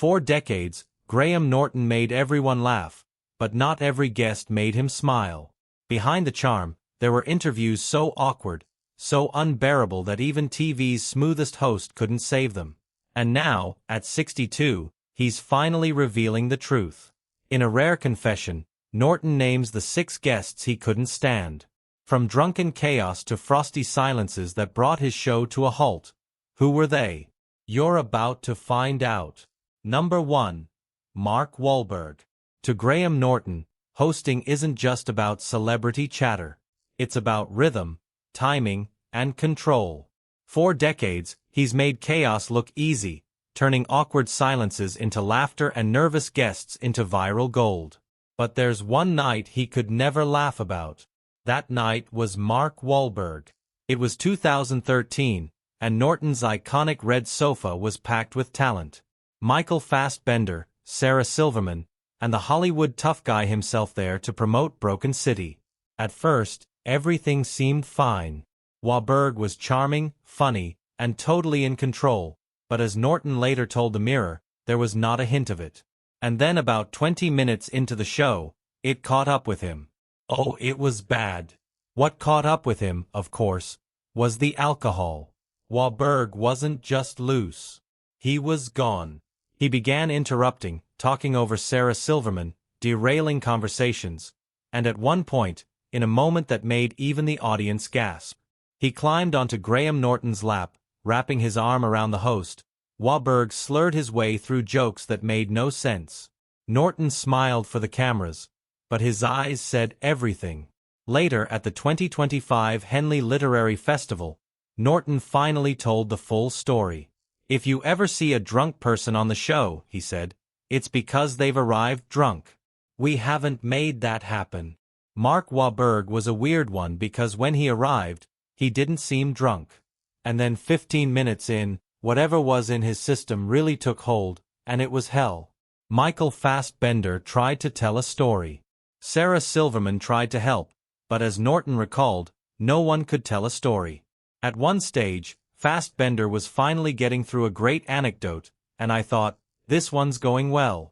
For decades, Graham Norton made everyone laugh, but not every guest made him smile. Behind the charm, there were interviews so awkward, so unbearable that even TV's smoothest host couldn't save them. And now, at 62, he's finally revealing the truth. In a rare confession, Norton names the 6 guests he couldn't stand. From drunken chaos to frosty silences that brought his show to a halt. Who were they? You're about to find out. Number 1. Mark Wahlberg. To Graham Norton, hosting isn't just about celebrity chatter. It's about rhythm, timing, and control. For decades, he's made chaos look easy, turning awkward silences into laughter and nervous guests into viral gold. But there's one night he could never laugh about. That night was Mark Wahlberg. It was 2013, and Norton's iconic red sofa was packed with talent. Michael Fassbender, Sarah Silverman, and the Hollywood tough guy himself there to promote Broken City. At first, everything seemed fine. Wahlberg was charming, funny, and totally in control, but as Norton later told the Mirror, there was not a hint of it. And then about 20 minutes into the show, it caught up with him. Oh, it was bad. What caught up with him, of course, was the alcohol. Wahlberg wasn't just loose. He was gone. He began interrupting, talking over Sarah Silverman, derailing conversations, and at one point, in a moment that made even the audience gasp, he climbed onto Graham Norton's lap, wrapping his arm around the host. Wahlberg slurred his way through jokes that made no sense. Norton smiled for the cameras, but his eyes said everything. Later at the 2025 Henley Literary Festival, Norton finally told the full story. If you ever see a drunk person on the show, he said, it's because they've arrived drunk. We haven't made that happen. Mark Wahlberg was a weird one because when he arrived, he didn't seem drunk. And then 15 minutes in, whatever was in his system really took hold, and it was hell. Michael Fassbender tried to tell a story. Sarah Silverman tried to help, but as Norton recalled, no one could tell a story. At one stage, Fassbender was finally getting through a great anecdote, and I thought, this one's going well.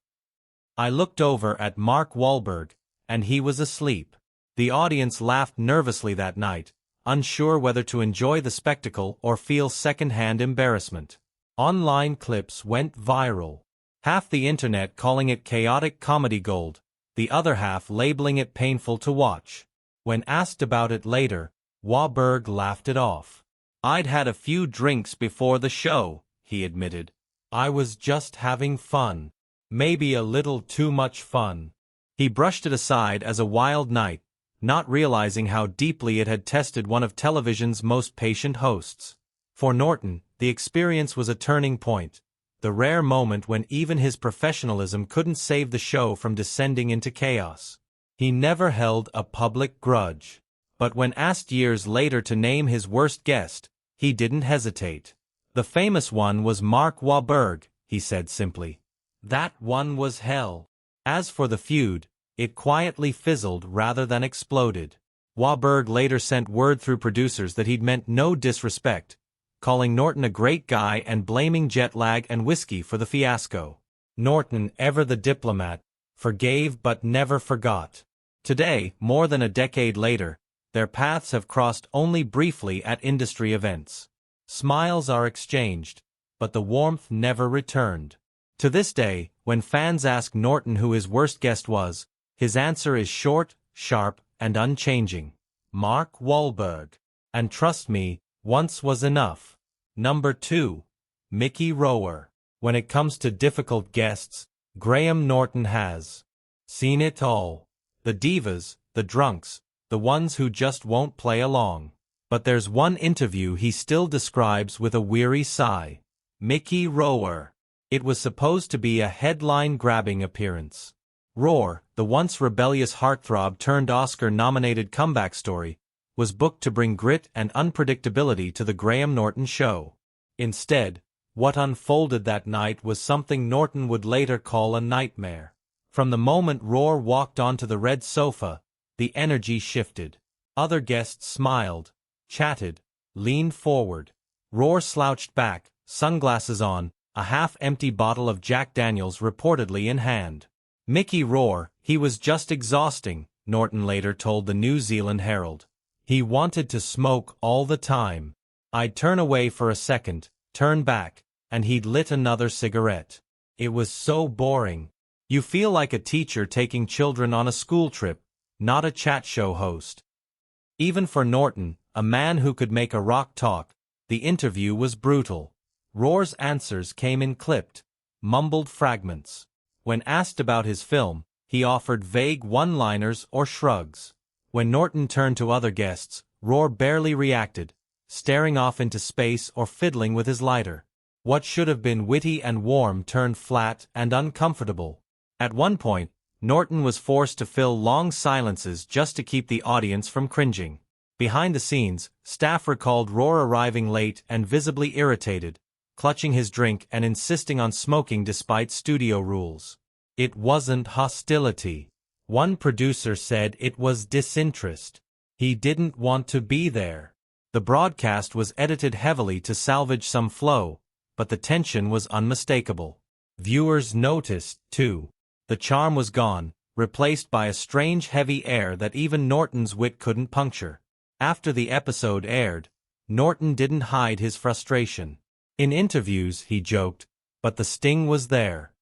I looked over at Mark Wahlberg, and he was asleep. The audience laughed nervously that night, unsure whether to enjoy the spectacle or feel second-hand embarrassment. Online clips went viral. Half the internet calling it chaotic comedy gold, the other half labeling it painful to watch. When asked about it later, Wahlberg laughed it off. I'd had a few drinks before the show, he admitted. I was just having fun. Maybe a little too much fun. He brushed it aside as a wild night, not realizing how deeply it had tested one of television's most patient hosts. For Norton, the experience was a turning point, the rare moment when even his professionalism couldn't save the show from descending into chaos. He never held a public grudge. But when asked years later to name his worst guest, he didn't hesitate. The famous one was Mark Wahlberg, he said simply. That one was hell. As for the feud, it quietly fizzled rather than exploded. Wahlberg later sent word through producers that he'd meant no disrespect, calling Norton a great guy and blaming jet lag and whiskey for the fiasco. Norton, ever the diplomat, forgave but never forgot. Today, more than a decade later, their paths have crossed only briefly at industry events. Smiles are exchanged, but the warmth never returned. To this day, when fans ask Norton who his worst guest was, his answer is short, sharp, and unchanging. Mark Wahlberg. And trust me, once was enough. Number 2. Mickey Rower. When it comes to difficult guests, Graham Norton has seen it all. The divas, the drunks, the ones who just won't play along. But there's one interview he still describes with a weary sigh. Mickey Rower. It was supposed to be a headline-grabbing appearance. Roar, the once rebellious heartthrob turned Oscar-nominated comeback story, was booked to bring grit and unpredictability to the Graham Norton show. Instead, what unfolded that night was something Norton would later call a nightmare. From the moment Roar walked onto the red sofa, the energy shifted. Other guests smiled, chatted, leaned forward. Roar slouched back, sunglasses on, a half-empty bottle of Jack Daniels reportedly in hand. Mickey roar, he was just exhausting, Norton later told the New Zealand Herald. He wanted to smoke all the time. I'd turn away for a second, turn back, and he'd lit another cigarette. It was so boring. You feel like a teacher taking children on a school trip, not a chat show host. Even for Norton, a man who could make a rock talk, the interview was brutal. Roar's answers came in clipped, mumbled fragments. When asked about his film, he offered vague one-liners or shrugs. When Norton turned to other guests, Roar barely reacted, staring off into space or fiddling with his lighter. What should have been witty and warm turned flat and uncomfortable. At one point, Norton was forced to fill long silences just to keep the audience from cringing. Behind the scenes, staff recalled Roar arriving late and visibly irritated, clutching his drink and insisting on smoking despite studio rules. It wasn't hostility. One producer said it was disinterest. He didn't want to be there. The broadcast was edited heavily to salvage some flow, but the tension was unmistakable. Viewers noticed, too. The charm was gone, replaced by a strange heavy air that even Norton's wit couldn't puncture. After the episode aired, Norton didn't hide his frustration. In interviews, he joked, but the sting was there.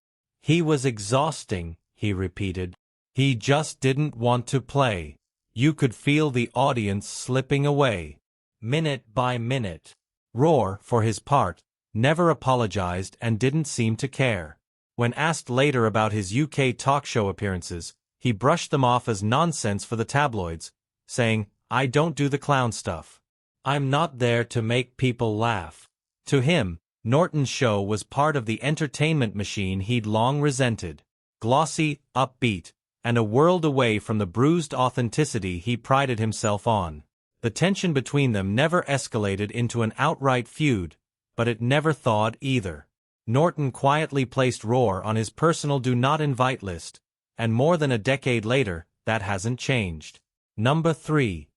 He was exhausting, he repeated. He just didn't want to play. You could feel the audience slipping away, minute by minute. Roar, for his part, never apologized and didn't seem to care. When asked later about his UK talk show appearances, he brushed them off as nonsense for the tabloids, saying, "I don't do the clown stuff. I'm not there to make people laugh." To him, Norton's show was part of the entertainment machine he'd long resented. Glossy, upbeat, and a world away from the bruised authenticity he prided himself on. The tension between them never escalated into an outright feud, but it never thawed either. Norton quietly placed Roar on his personal do not invite list, and more than a decade later, that hasn't changed. Number 3.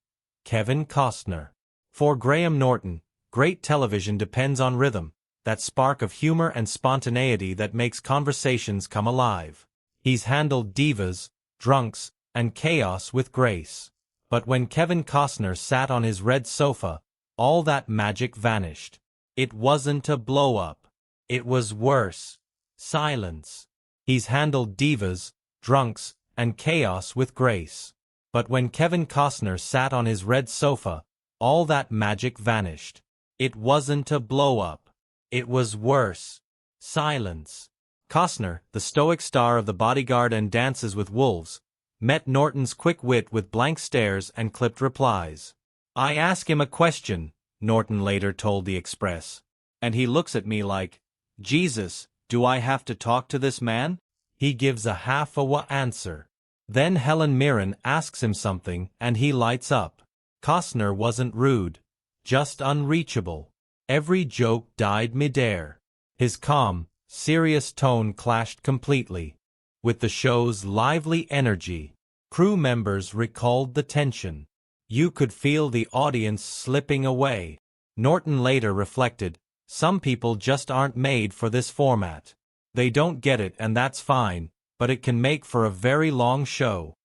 Kevin Costner. For Graham Norton, great television depends on rhythm, that spark of humor and spontaneity that makes conversations come alive. He's handled divas, drunks, and chaos with grace. But when Kevin Costner sat on his red sofa, all that magic vanished. It wasn't a blow-up. It was worse. Silence. He's handled divas, drunks, and chaos with grace. But when Kevin Costner sat on his red sofa, all that magic vanished. It wasn't a blow-up. It was worse. Silence. Costner, the stoic star of The Bodyguard and Dances with Wolves, met Norton's quick wit with blank stares and clipped replies. "I ask him a question," Norton later told The Express, "and he looks at me like, 'Jesus, do I have to talk to this man?' He gives a half-a answer. Then Helen Mirren asks him something and he lights up." Costner wasn't rude, just unreachable. Every joke died midair. His calm, serious tone clashed completely with the show's lively energy. Crew members recalled the tension. You could feel the audience slipping away. Norton later reflected, "Some people just aren't made for this format. They don't get it and that's fine, but it can make for a very long show."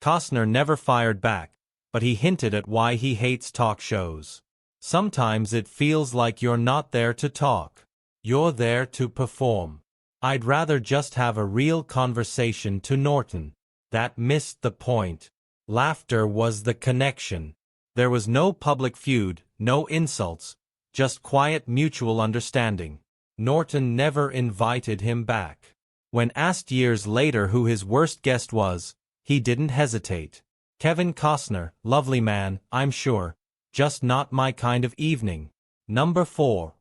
Costner never fired back, but he hinted at why he hates talk shows. "Sometimes it feels like you're not there to talk. You're there to perform. I'd rather just have a real conversation." To Norton, that missed the point. Laughter was the connection. There was no public feud, no insults, just quiet mutual understanding. Norton never invited him back. When asked years later who his worst guest was, he didn't hesitate. "Kevin Costner, lovely man, I'm sure, just not my kind of evening." Number 4.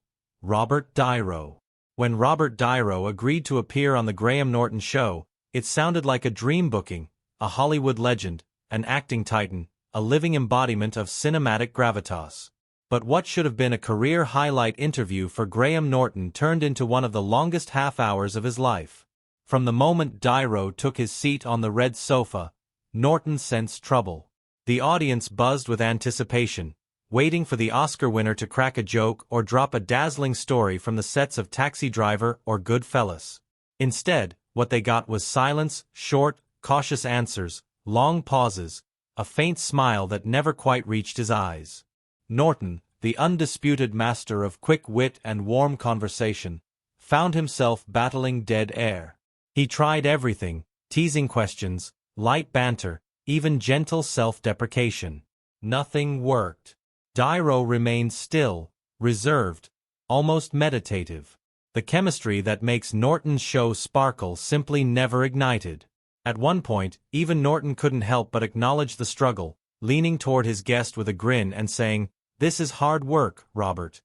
Robert Dyro. When Robert Dyro agreed to appear on the Graham Norton Show, it sounded like a dream booking, a Hollywood legend, an acting titan, a living embodiment of cinematic gravitas. But what should have been a career highlight interview for Graham Norton turned into one of the longest half hours of his life. From the moment Dyro took his seat on the red sofa, Norton sensed trouble. The audience buzzed with anticipation, waiting for the Oscar winner to crack a joke or drop a dazzling story from the sets of Taxi Driver or Goodfellas. Instead, what they got was silence, short, cautious answers, long pauses, a faint smile that never quite reached his eyes. Norton, the undisputed master of quick wit and warm conversation, found himself battling dead air. He tried everything, teasing questions, light banter, even gentle self-deprecation. Nothing worked. Dyro remained still, reserved, almost meditative. The chemistry that makes Norton's show sparkle simply never ignited. At one point, even Norton couldn't help but acknowledge the struggle, leaning toward his guest with a grin and saying, "This is hard work, Robert."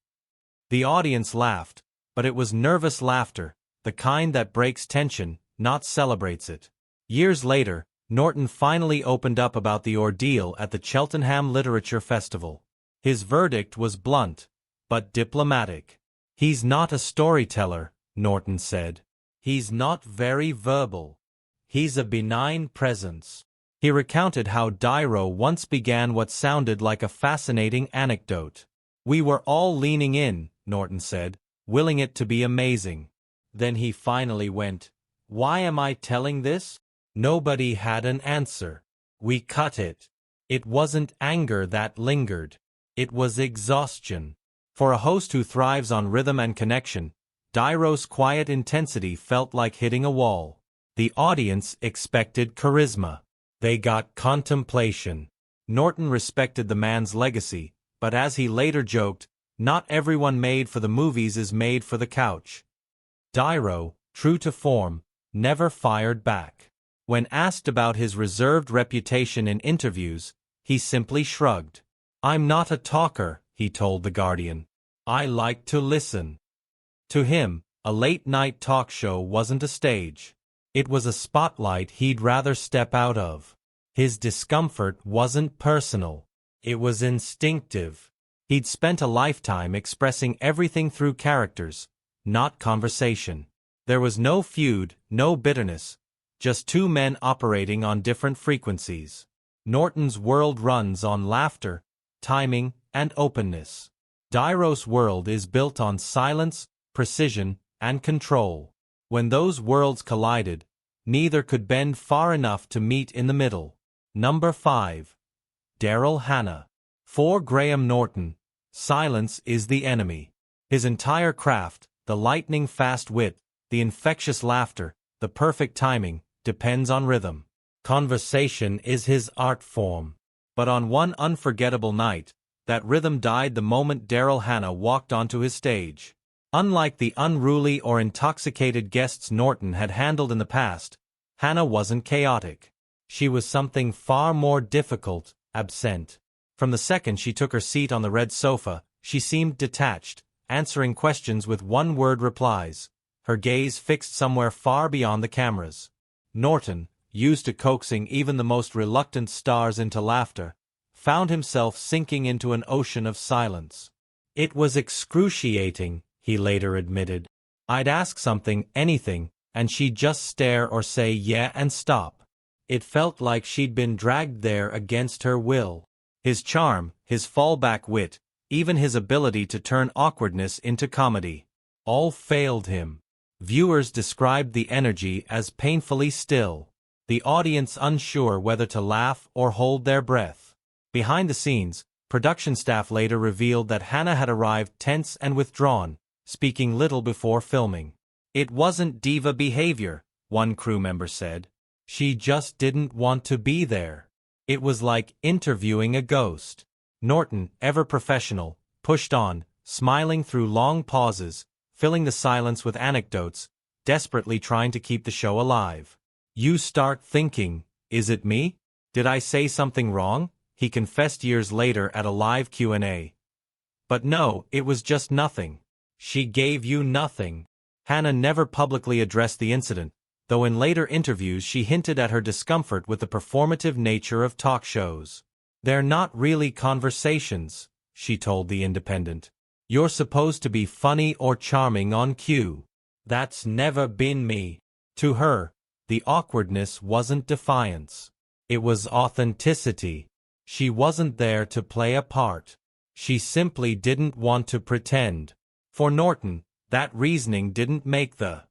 The audience laughed, but it was nervous laughter, the kind that breaks tension, not celebrates it. Years later, Norton finally opened up about the ordeal at the Cheltenham Literature Festival. His verdict was blunt, but diplomatic. "He's not a storyteller," Norton said. "He's not very verbal. He's a benign presence." He recounted how Dyro once began what sounded like a fascinating anecdote. "We were all leaning in," Norton said, willing it to be amazing. Then he finally went, "Why am I telling this?" Nobody had an answer. We cut it. It wasn't anger that lingered. It was exhaustion. For a host who thrives on rhythm and connection, Dyro's quiet intensity felt like hitting a wall. The audience expected charisma. They got contemplation. Norton respected the man's legacy, but as he later joked, not everyone made for the movies is made for the couch. Dyro, true to form, never fired back. When asked about his reserved reputation in interviews, he simply shrugged. "I'm not a talker," he told The Guardian. "I like to listen." To him, a late-night talk show wasn't a stage. It was a spotlight he'd rather step out of. His discomfort wasn't personal. It was instinctive. He'd spent a lifetime expressing everything through characters, not conversation. There was no feud, no bitterness, just two men operating on different frequencies. Norton's world runs on laughter, timing, and openness. Dyro's world is built on silence, precision, and control. When those worlds collided, neither could bend far enough to meet in the middle. Number 5. Daryl Hannah. For Graham Norton, silence is the enemy. His entire craft, the lightning-fast wit, the infectious laughter, the perfect timing, depends on rhythm. Conversation is his art form. But on one unforgettable night, that rhythm died the moment Daryl Hannah walked onto his stage. Unlike the unruly or intoxicated guests Norton had handled in the past, Hannah wasn't chaotic. She was something far more difficult, absent. From the second she took her seat on the red sofa, she seemed detached, answering questions with one-word replies, her gaze fixed somewhere far beyond the cameras. Norton, used to coaxing even the most reluctant stars into laughter, found himself sinking into an ocean of silence. "It was excruciating," he later admitted. "I'd ask something, anything, and she'd just stare or say yeah and stop. It felt like she'd been dragged there against her will." His charm, his fallback wit, even his ability to turn awkwardness into comedy, all failed him. Viewers described the energy as painfully still, the audience unsure whether to laugh or hold their breath. Behind the scenes, production staff later revealed that Hannah had arrived tense and withdrawn, speaking little before filming. "It wasn't diva behavior," one crew member said. "She just didn't want to be there. It was like interviewing a ghost." Norton, ever professional, pushed on, smiling through long pauses, filling the silence with anecdotes, desperately trying to keep the show alive. "You start thinking, is it me? Did I say something wrong?" he confessed years later at a live Q&A. "But no, it was just nothing. She gave you nothing." Hannah never publicly addressed the incident, though in later interviews she hinted at her discomfort with the performative nature of talk shows. "They're not really conversations," she told The Independent. "You're supposed to be funny or charming on cue. That's never been me." To her, the awkwardness wasn't defiance. It was authenticity. She wasn't there to play a part. She simply didn't want to pretend. For Norton, that reasoning didn't make the